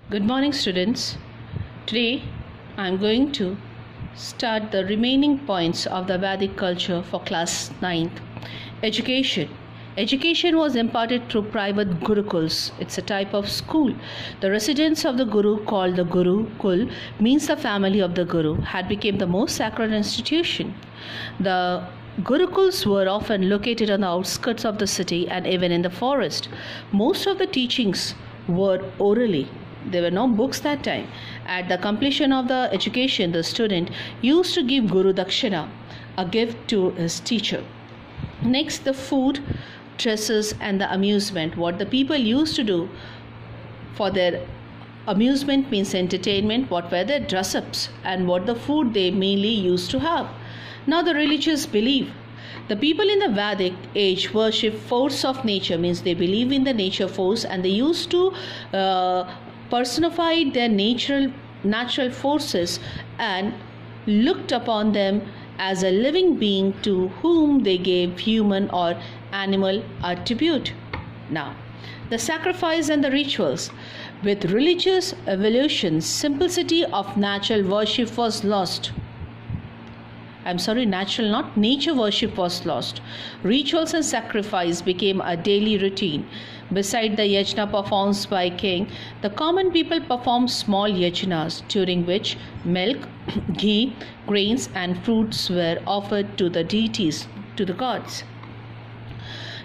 Good morning, students. Today I am going to start the remaining points of the Vedic culture for class 9th. Education. Education was imparted through private gurukuls. It's a type of school. The residence of the guru, called the Gurukul, means the family of the guru, had become the most sacred institution. The Gurukuls were often located on the outskirts of the city and even in the forest. Most of the teachings were orally. There were no books that time. At the completion of the education, the student used to give Guru Dakshina, a gift to his teacher. Next, the food, dresses, and the amusement. What the people used to do for their amusement means entertainment, what were their dress ups, and what the food they mainly used to have. Now, the religious belief. The people in the Vedic age worship force of nature, means they believe in the nature force, and they used to personified their natural forces and looked upon them as a living being to whom they gave human or animal attribute. Now, the sacrifice and the rituals. With religious evolution, simplicity of natural worship was lost. Nature worship was lost. Rituals and sacrifice became a daily routine. Beside the yajna performed by king, the common people performed small yajnas, during which milk, ghee, grains, and fruits were offered to the deities, to the gods.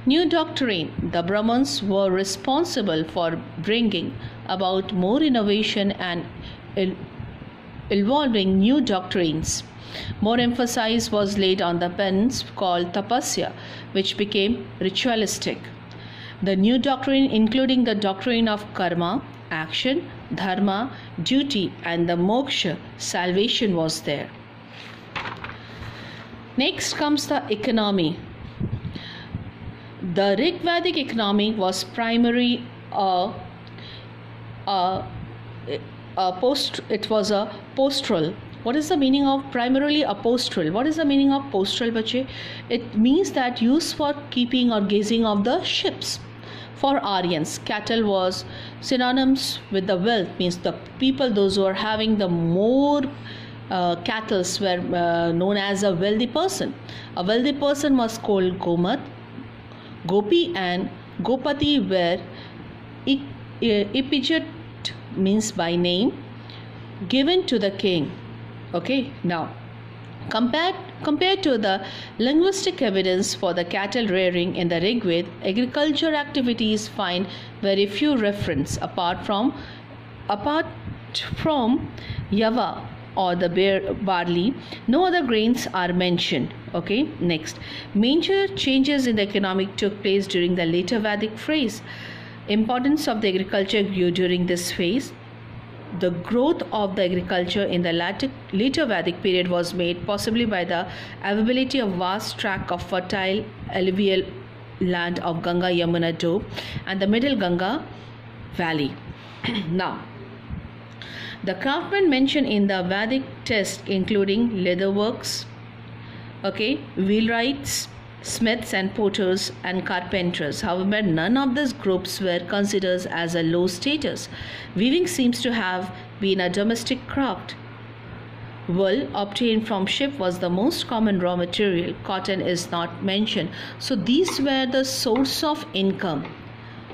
New doctrine. The Brahmins were responsible for bringing about more innovation and evolving new doctrines. More emphasis was laid on the penance called tapasya, which became ritualistic. The new doctrine, including the doctrine of karma, action, dharma, duty, and the moksha, salvation, was there. Next comes the economy. The Rig Vedic economy was primarily postural. What is the meaning of primarily a postural? What is the meaning of postural, bache? It means that used for keeping or gazing of the ships. For Aryans, cattle was synonymous with the wealth, means the people, those who are having the more cattle were known as a wealthy person. A wealthy person was called Gomat. Gopi and Gopati were epithet, means by name, given to the king. Okay, now compared to the linguistic evidence for the cattle rearing in the Rig Veda, agriculture activities find very few reference apart from Yava or the barley. No other grains are mentioned. Okay, next, major changes in the economic took place during the later Vedic phase. Importance of the agriculture grew during this phase. The growth of the agriculture in the later Vedic period was made possibly by the availability of vast tract of fertile alluvial land of Ganga Yamuna Doab and the middle Ganga valley. Now, the craftsmen mentioned in the Vedic text including leatherworks, wheelwrights, smiths and potters and carpenters. However, none of these groups were considered as a low status. Weaving seems to have been a domestic craft. Wool obtained from sheep was the most common raw material. Cotton is not mentioned. So these were the source of income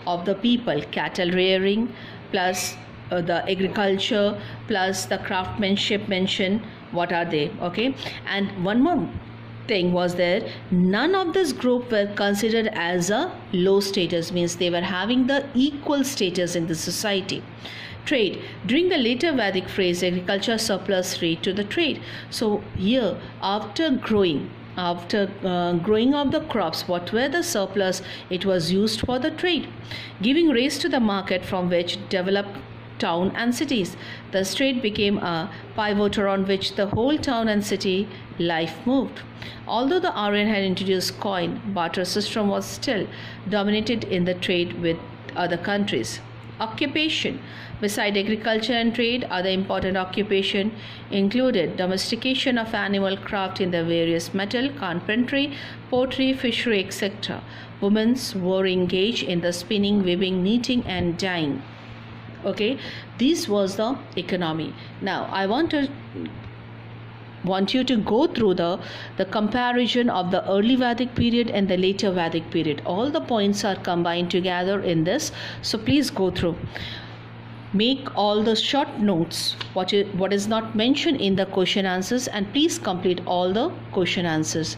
of the people. Cattle rearing plus the agriculture plus the craftsmanship mentioned. What are they? Okay, and one more thing was there, none of this group were considered as a low status, means they were having the equal status in the society. Trade. During the later Vedic phase, agriculture surplus rate to the trade. So here, after growing of the crops, what were the surplus? It was used for the trade, giving rise to the market from which developed town and cities. Thus trade became a pivot around which the whole town and city life moved. Although the Aryan had introduced coin, barter system was still dominated in the trade with other countries. Occupation. Beside agriculture and trade, other important occupation included domestication of animal craft in the various metal, carpentry, pottery, fishery, etc. Women were engaged in the spinning, weaving, knitting and dyeing. Okay, this was the economy. Now I want you to go through the comparison of the early Vedic period and the later Vedic period. All the points are combined together in this, so please go through. Make all the short notes what is not mentioned in the question answers, and please complete all the question answers.